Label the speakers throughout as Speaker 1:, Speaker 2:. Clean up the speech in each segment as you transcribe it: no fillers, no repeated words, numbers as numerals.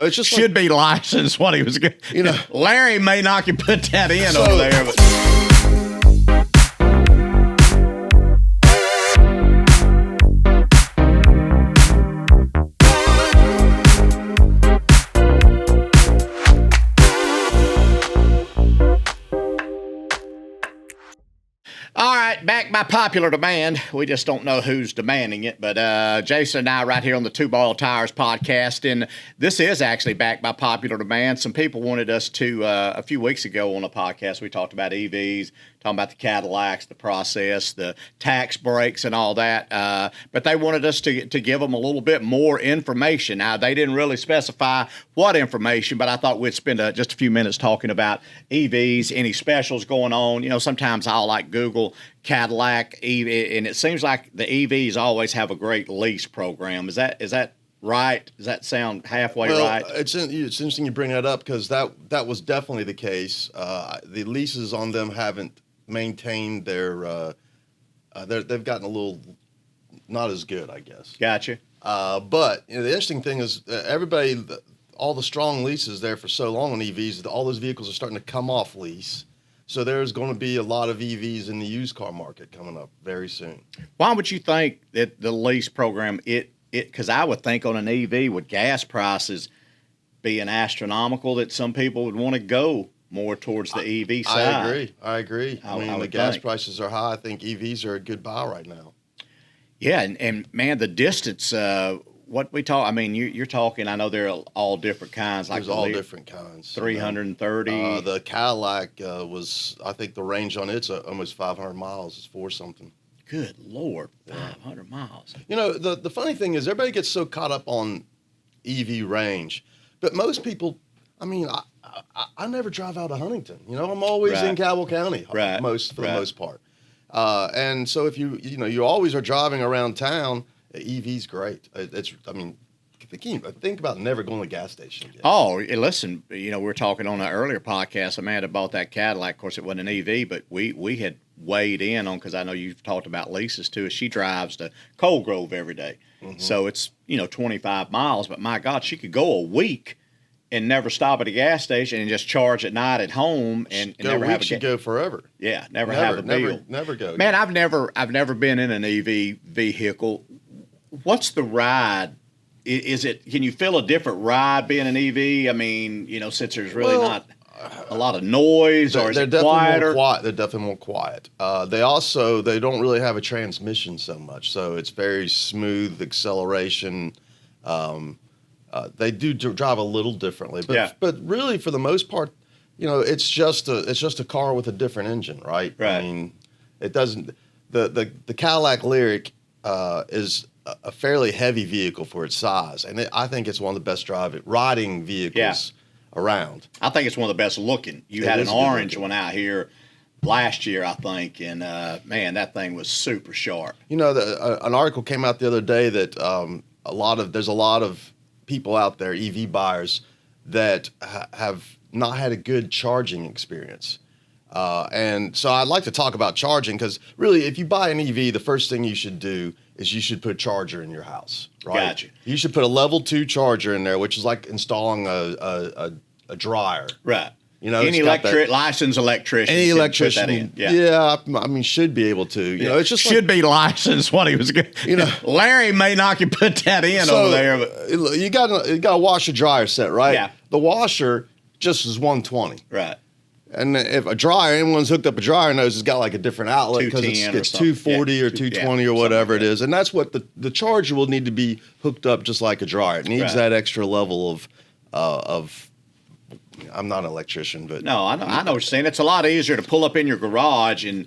Speaker 1: It's just
Speaker 2: should be licensed. What he was, Larry may not can put that in
Speaker 1: So-
Speaker 2: over there, but. All right, back by popular demand. We just don't know who's demanding it, but Jason and I right here on the Two Ball Tires podcast, and this is actually backed by popular demand. Some people wanted us to, a few weeks ago on a podcast, we talked about EVs, talking about the Cadillacs, the process, the tax breaks and all that, but they wanted us to give them a little bit more information. Now, they didn't really specify what information, but I thought we'd spend just a few minutes talking about EVs, any specials going on. You know, sometimes I'll like Google Cadillac EV, and it seems like the EVs always have a great lease program. Is that right? Does that sound halfway right?
Speaker 1: It's interesting you bring that up because that was definitely the case. The leases on them haven't maintained their they've gotten a little not as good, I guess.
Speaker 2: Gotcha.
Speaker 1: But the interesting thing is all the strong leases there for so long on EVs, all those vehicles are starting to come off lease. So there's going to be a lot of EVs in the used car market coming up very soon.
Speaker 2: Why would you think that the lease program, because I would think on an EV with gas prices being astronomical that some people would want to go more towards the EV side.
Speaker 1: I agree. I mean, the gas prices are high. I think EVs are a good buy right now.
Speaker 2: Yeah, and man, the distance, what we talk, I mean, you're talking, I know they're all different kinds.
Speaker 1: There's all different kinds.
Speaker 2: 330.
Speaker 1: The Cadillac was, I think the range on it's almost 500 miles. It's 4-something.
Speaker 2: Good Lord, 500 miles.
Speaker 1: You know, the funny thing is everybody gets so caught up on EV range, but most people, I mean, I never drive out of Huntington. You know, I'm always in Cabell County, for the most part. And so if you always are driving around town, EV's great. Think about never going to a gas station again.
Speaker 2: Oh, listen, we were talking on an earlier podcast. Amanda bought that Cadillac. Of course, it wasn't an EV, but we had weighed in on, because I know you've talked about leases too. She drives to Cold Grove every day. Mm-hmm. So it's 25 miles. But my God, she could go a week and never stop at a gas station and just charge at night at home and never have a
Speaker 1: go forever.
Speaker 2: Yeah, never have a bill.
Speaker 1: Never go.
Speaker 2: Man, I've never been in an EV vehicle. What's the ride? Can you feel a different ride being an EV? I mean, since there's really not a lot of noise, or is it quieter?
Speaker 1: They're definitely more quiet. They don't really have a transmission so much, so it's very smooth acceleration. They do drive a little differently, but really for the most part, it's just a car with a different engine, right?
Speaker 2: Right.
Speaker 1: I mean, it doesn't. The Cadillac Lyriq is a fairly heavy vehicle for its size, and I think it's one of the best riding vehicles around.
Speaker 2: I think it's one of the best looking. You had an orange one out here last year, I think, and man, that thing was super sharp.
Speaker 1: An article came out the other day that there's a lot of people out there, EV buyers, that have not had a good charging experience. And so I'd like to talk about charging, because really, if you buy an EV, the first thing you should do is you should put a charger in your house, right?
Speaker 2: Gotcha.
Speaker 1: You should put a level 2 charger in there, which is like installing a dryer.
Speaker 2: Right.
Speaker 1: Any
Speaker 2: licensed electrician.
Speaker 1: Any electrician,
Speaker 2: put that in.
Speaker 1: I mean, should be able to. It's just
Speaker 2: should be licensed. What he was, Larry may not can put that in over there. But
Speaker 1: you got a washer dryer set, right?
Speaker 2: Yeah.
Speaker 1: The washer just is 120.
Speaker 2: Right.
Speaker 1: And if anyone's hooked up a dryer knows it's got like a different outlet, because it's 240 or 220 or whatever it is. And that's what the charger will need to be hooked up just like a dryer. It needs that extra level of I'm not an electrician, but
Speaker 2: no, I know what you're saying. It's a lot easier to pull up in your garage and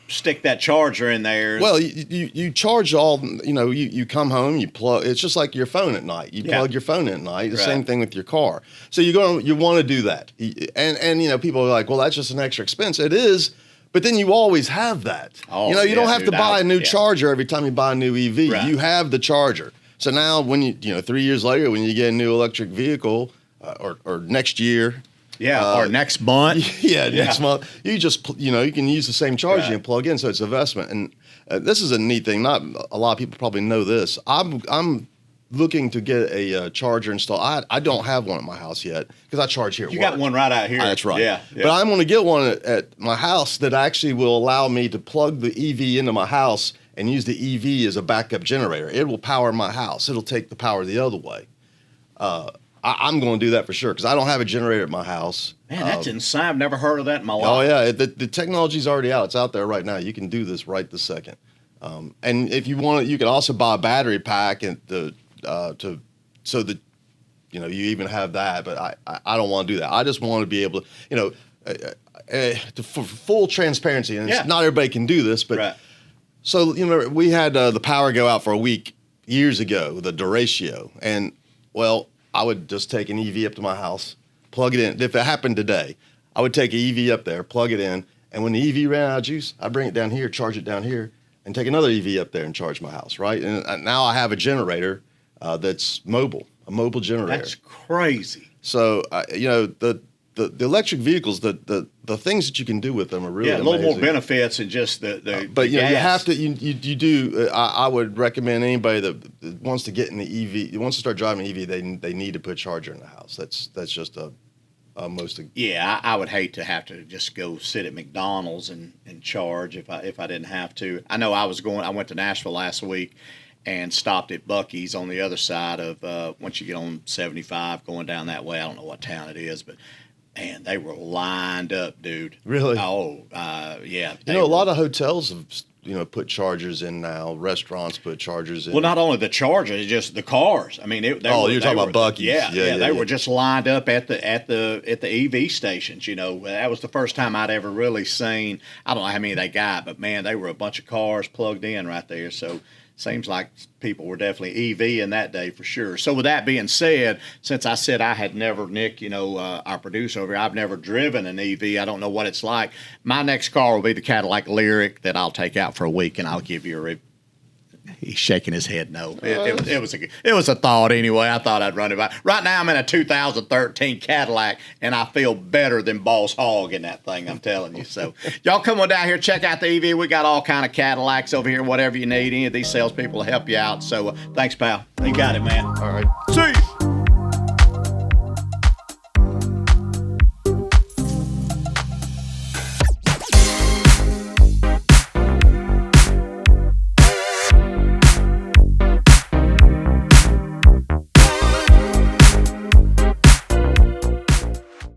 Speaker 2: stick that charger in there.
Speaker 1: Well, you charge you come home, you plug. It's just like your phone at night. You plug your phone in at night. The same thing with your car. So you want to do that. And people are like, well, that's just an extra expense. It is, but then you always have that.
Speaker 2: Oh,
Speaker 1: you don't have to buy a new charger every time you buy a new EV.
Speaker 2: Right.
Speaker 1: You have the charger. So now when 3 years later, when you get a new electric vehicle, or next year.
Speaker 2: Or next month.
Speaker 1: Next month. You just, you can use the same charger and plug in, so it's investment. And this is a neat thing. Not a lot of people probably know this. I'm looking to get a charger installed. I don't have one at my house yet because I charge here.
Speaker 2: You got one right out here.
Speaker 1: That's right.
Speaker 2: Yeah.
Speaker 1: But I'm going to get one at my house that actually will allow me to plug the EV into my house and use the EV as a backup generator. It will power my house. It'll take the power the other way. I'm going to do that for sure because I don't have a generator at my house.
Speaker 2: Man, that's insane. I've never heard of that in my life.
Speaker 1: Oh, yeah. The technology's already out. It's out there right now. You can do this right this second. And if you want it, you can also buy a battery pack and so that, you even have that. But I don't want to do that. I just want to be able to, for full transparency. And not everybody can do this, but so, we had the power go out for a week years ago, the Duratio. And, well, I would just take an EV up to my house, plug it in. If it happened today, I would take an EV up there, plug it in, and when the EV ran out of juice, I'd bring it down here, charge it down here, and take another EV up there and charge my house, right? And now I have a generator that's mobile, a mobile generator.
Speaker 2: That's crazy.
Speaker 1: So, the electric vehicles, the things that you can do with them are really
Speaker 2: a little more benefits than just the
Speaker 1: but
Speaker 2: gas.
Speaker 1: You have to you do. I would recommend anybody that wants to get in the EV, wants to start driving an EV, they need to put a charger in the house. That's just a most.
Speaker 2: Yeah, I would hate to have to just go sit at McDonald's and charge if I didn't have to. I know I went to Nashville last week and stopped at Buc-ee's on the other side of once you get on 75 going down that way. I don't know what town it is, but. Man, they were lined up, dude.
Speaker 1: Really?
Speaker 2: Oh, yeah.
Speaker 1: A lot of hotels have, put chargers in now. Restaurants put chargers in.
Speaker 2: Well, not only the chargers, just the cars. I mean, you're talking about
Speaker 1: Buc-ee's.
Speaker 2: Yeah, they were just lined up at the EV stations. That was the first time I'd ever really seen. I don't know how many they got, but man, they were a bunch of cars plugged in right there. So. Seems like people were definitely EV in that day for sure. So with that being said, since I said I had never, Nick, our producer over here, I've never driven an EV. I don't know what it's like. My next car will be the Cadillac Lyric that I'll take out for a week, and I'll give you a review. He's shaking his head no. It was a thought anyway. I thought I'd run it by. Right now I'm in a 2013 Cadillac, and I feel better than Boss Hogg in that thing, I'm telling you. So y'all come on down here, check out the EV. We got all kind of Cadillacs over here, whatever you need. Any of these salespeople will help you out. So thanks, pal. You got it, man.
Speaker 1: All right.
Speaker 2: See you.